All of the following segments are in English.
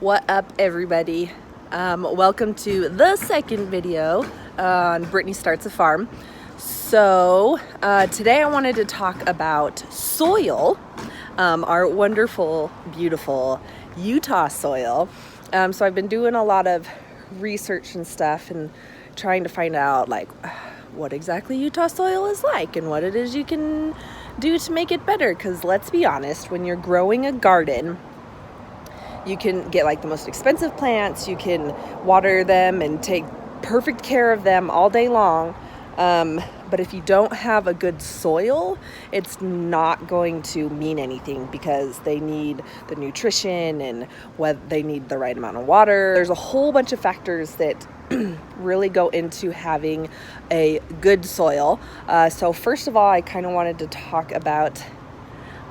What up, everybody? Welcome to the second video on Brittany Starts a Farm. So today I wanted to talk about soil, our wonderful, beautiful Utah soil. So I've been doing a lot of research and stuff and trying to find out what exactly Utah soil is like and what it is you can do to make it better. Because let's be honest, when you're growing a garden, you can get the most expensive plants, you can water them and take perfect care of them all day long. But if you don't have a good soil, it's not going to mean anything because they need the nutrition and whether they need the right amount of water. There's a whole bunch of factors that really go into having a good soil. So first of all, I kind of wanted to talk about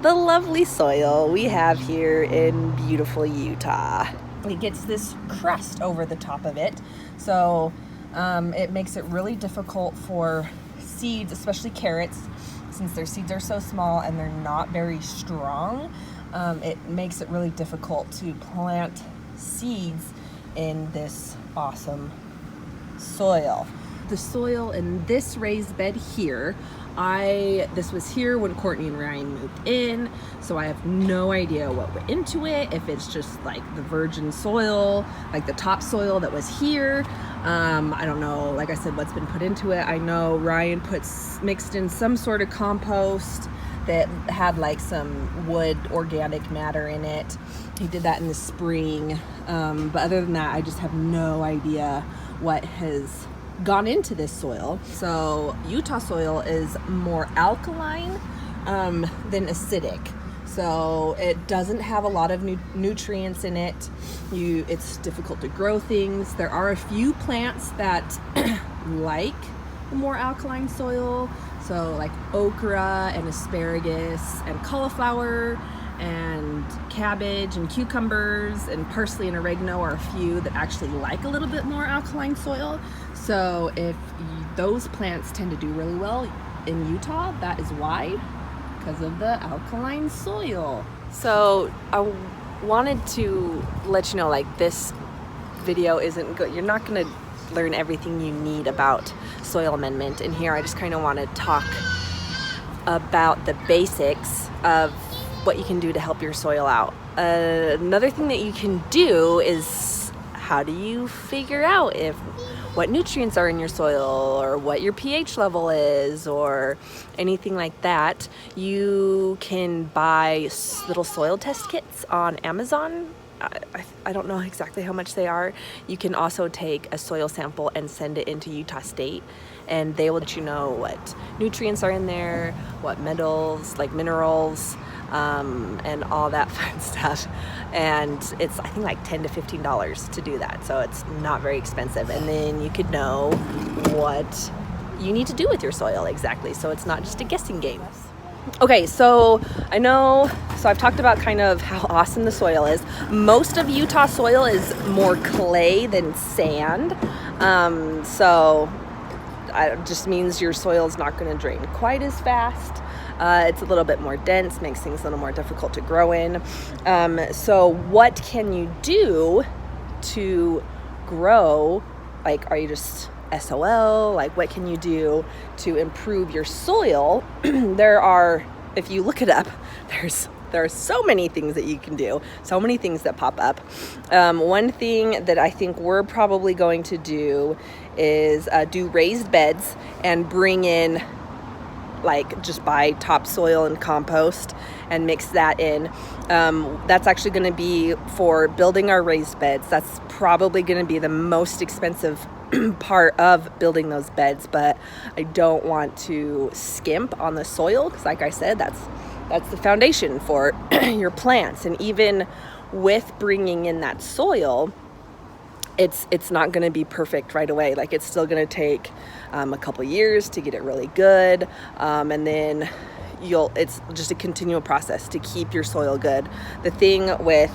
the lovely soil we have here in beautiful Utah. It gets this crust over the top of it, so it makes it really difficult for seeds, especially carrots, since their seeds are so small and they're not very strong. It makes it really difficult to plant seeds in this awesome soil. The soil in this raised bed here, this was here when Courtney and Ryan moved in, so I have no idea what went into it, if it's just like the virgin soil, like the topsoil that was here. I don't know, like I said, what's been put into it. I know Ryan mixed in some sort of compost that had some wood organic matter in it. He did that in the spring, but other than that, I just have no idea what has gone into this soil. So Utah soil is more alkaline than acidic. So it doesn't have a lot of nutrients in it. It's difficult to grow things. There are a few plants that like more alkaline soil. So like okra and asparagus and cauliflower and cabbage and cucumbers and parsley and oregano are a few that actually like a little bit more alkaline soil. So if those plants tend to do really well in Utah, that is why, because of the alkaline soil. So I wanted to let you know, this video isn't good. You're not going to learn everything you need about soil amendment. And here I just kind of want to talk about the basics of what you can do to help your soil out. Another thing that you can do is, how do you figure out what nutrients are in your soil or what your pH level is or anything like that? You can buy little soil test kits on Amazon. I don't know exactly how much they are. You can also take a soil sample and send it into Utah State, and they will let you know what nutrients are in there, what metals, minerals, and all that fun stuff. And it's, I think, $10 to $15 to do that, so it's not very expensive. And then you could know what you need to do with your soil exactly, so it's not just a guessing game. Okay, so I've talked about kind of how awesome the soil is. Most of Utah soil is more clay than sand, so it just means your soil is not going to drain quite as fast. It's a little bit more dense, makes things a little more difficult to grow in. So what can you do to grow? Are you just SOL? What can you do to improve your soil? If you look it up, there are so many things that you can do, so many things that pop up. One thing that I think we're probably going to do is do raised beds and bring in just buy topsoil and compost and mix that in. That's actually going to be for building our raised beds. That's probably going to be the most expensive part of building those beds, but I don't want to skimp on the soil because, like I said, that's the foundation for your plants. And even with bringing in that soil, it's not going to be perfect right away. It's still going to take a couple years to get it really good, and then it's just a continual process to keep your soil good. The thing with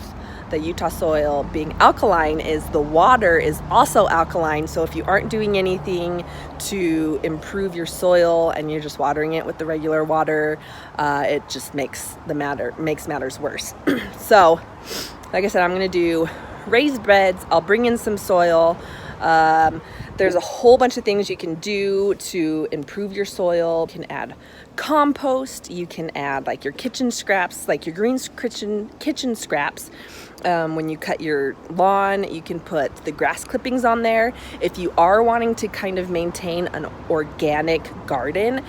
the Utah soil being alkaline is the water is also alkaline. So if you aren't doing anything to improve your soil and you're just watering it with the regular water, it just makes matters worse. So like I said, I'm going to do raised beds. I'll bring in some soil. There's a whole bunch of things you can do to improve your soil. You can add compost. You can add like your kitchen scraps, like your green kitchen scraps. When you cut your lawn, you can put the grass clippings on there. If you are wanting to kind of maintain an organic garden,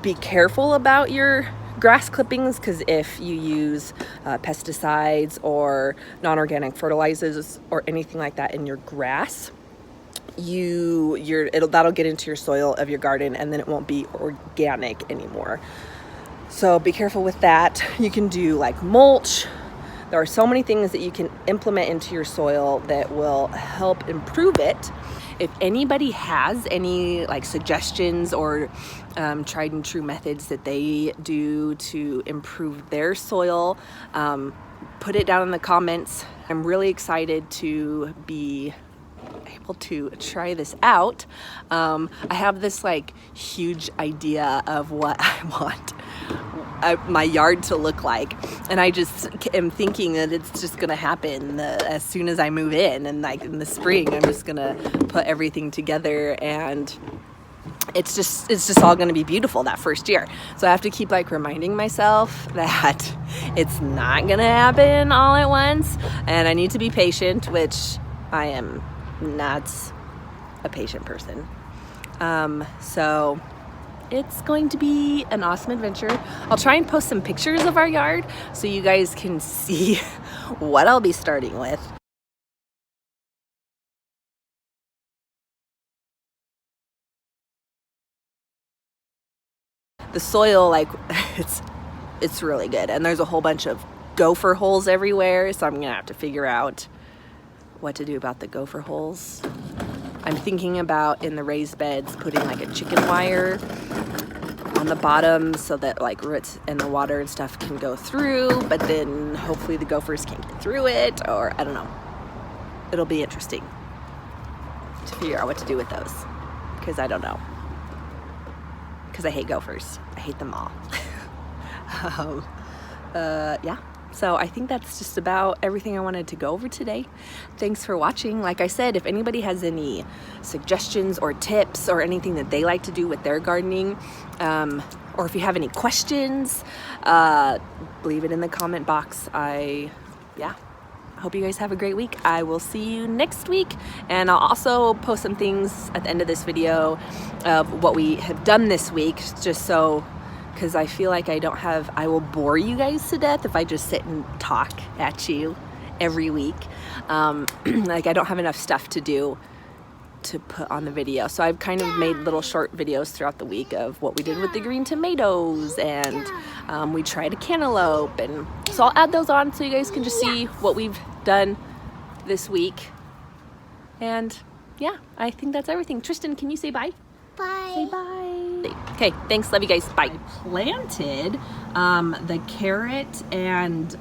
be careful about your grass clippings, because if you use pesticides or non-organic fertilizers or anything like that in your grass, that'll get into your soil of your garden, and then it won't be organic anymore. So be careful with that. You can do like mulch. There are so many things that you can implement into your soil that will help improve it. If anybody has any like suggestions or tried and true methods that they do to improve their soil, put it down in the comments. I'm really excited to be able to try this out. I have this like huge idea of what I want my yard to look like, and I just am thinking that it's just gonna happen as soon as I move in, and like in the spring I'm just gonna put everything together, and it's just all gonna be beautiful that first year. So I have to keep like reminding myself that it's not gonna happen all at once, and I need to be patient, which I am not a patient person. So it's going to be an awesome adventure. I'll try and post some pictures of our yard so you guys can see what I'll be starting with. The soil, like, it's really good, and there's a whole bunch of gopher holes everywhere, so I'm gonna have to figure out what to do about the gopher holes. I'm thinking about, in the raised beds, putting like a chicken wire on the bottom so that like roots and the water and stuff can go through, but then hopefully the gophers can't get through it, or I don't know. It'll be interesting to figure out what to do with those, because I don't know. Because I hate gophers. I hate them all. Yeah. So I think that's just about everything I wanted to go over today. Thanks for watching. Like I said, if anybody has any suggestions or tips or anything that they like to do with their gardening, or if you have any questions, leave it in the comment box. I hope you guys have a great week. I will see you next week, and I'll also post some things at the end of this video of what we have done this week, just so, because I feel like I will bore you guys to death if I just sit and talk at you every week. Like, I don't have enough stuff to do to put on the video. So I've kind of made little short videos throughout the week of what we did with the green tomatoes, and we tried a cantaloupe, and so I'll add those on so you guys can just see what we've done this week. And yeah, I think that's everything. Tristan, can you say bye? Bye. Say bye. Okay, thanks, love you guys, bye. I planted the carrot and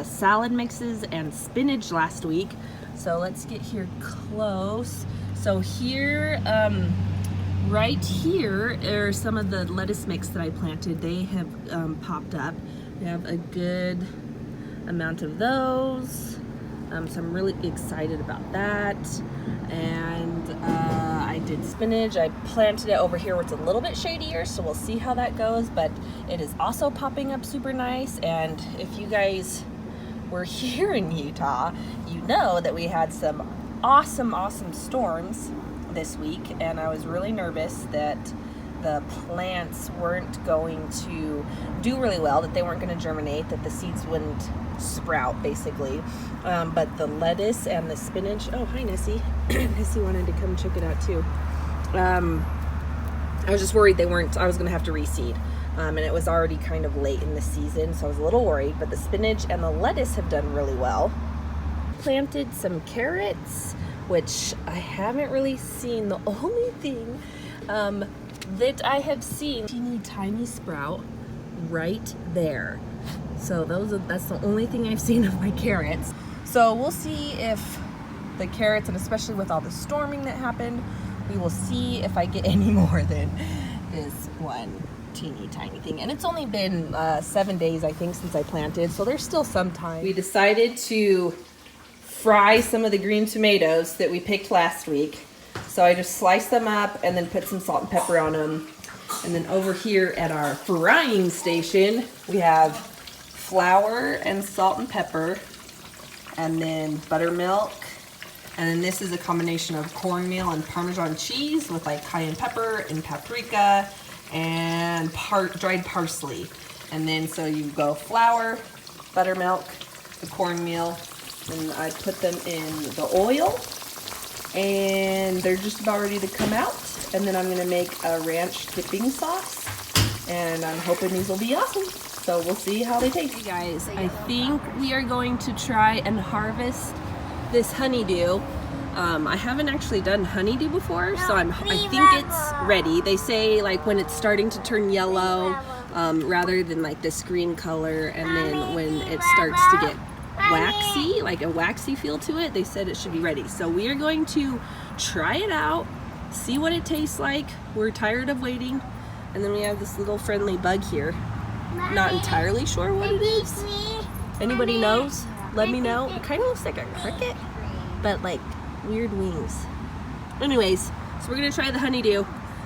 salad mixes and spinach last week. So let's get here close. So here, right here are some of the lettuce mix that I planted. They have popped up. We have a good amount of those. So I'm really excited about that. And I did spinach. I planted it over here where it's a little bit shadier, so we'll see how that goes, but it is also popping up super nice. And if you guys were here in Utah, you know that we had some awesome storms this week, and I was really nervous that the plants weren't going to do really well, that they weren't going to germinate, that the seeds wouldn't sprout basically. But the lettuce and the spinach, oh hi Nessie, Nessie wanted to come check it out too. I was just worried I was going to have to reseed, and it was already kind of late in the season, so I was a little worried, but the spinach and the lettuce have done really well. Planted some carrots, which I haven't really seen. The only thing that I have seen, teeny tiny sprout right there. So that's the only thing I've seen of my carrots. So we'll see if the carrots, and especially with all the storming that happened, we will see if I get any more than this one teeny tiny thing. And it's only been 7 days, I think, since I planted, so there's still some time. We decided to fry some of the green tomatoes that we picked last week. So I just sliced them up and then put some salt and pepper on them. And then over here at our frying station, we have flour and salt and pepper, and then buttermilk. And then this is a combination of cornmeal and Parmesan cheese with like cayenne pepper and paprika and dried parsley. And then so you go flour, buttermilk, the cornmeal, and I put them in the oil, and they're just about ready to come out. And then I'm gonna make a ranch dipping sauce, and I'm hoping these will be awesome. So we'll see how they taste. Hey guys, I think we are going to try and harvest this honeydew. I haven't actually done honeydew before, so I think it's ready. They say like when it's starting to turn yellow, rather than like this green color, and then when it starts to get waxy, like a waxy feel to it, they said it should be ready. So we are going to try it out, see what it tastes like. We're tired of waiting. And then we have this little friendly bug here. Not entirely sure what it is. Anybody knows? Let me know. It kind of looks like a cricket, but like weird wings. Anyways, so we're gonna try the honeydew.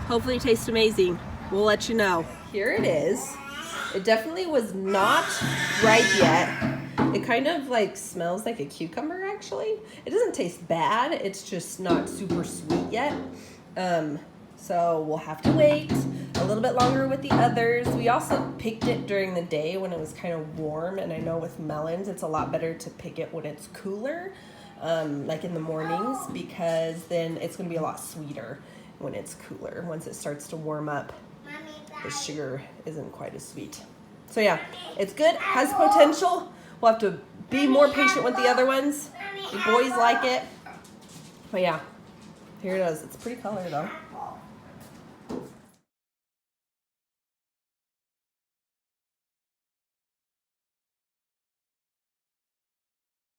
Hopefully it tastes amazing. We'll let you know. Here it is. It definitely was not ripe yet. It kind of like smells like a cucumber actually. It doesn't taste bad. It's just not super sweet yet. So we'll have to wait a little bit longer with the others. We also picked it during the day when it was kind of warm, and I know with melons it's a lot better to pick it when it's cooler, like in the mornings, because then it's going to be a lot sweeter when it's cooler. Once it starts to warm up, the sugar isn't quite as sweet. So yeah, it's good, has potential. We'll have to be more patient with the other ones. The boys like it. But yeah, here it is. It's a pretty color though.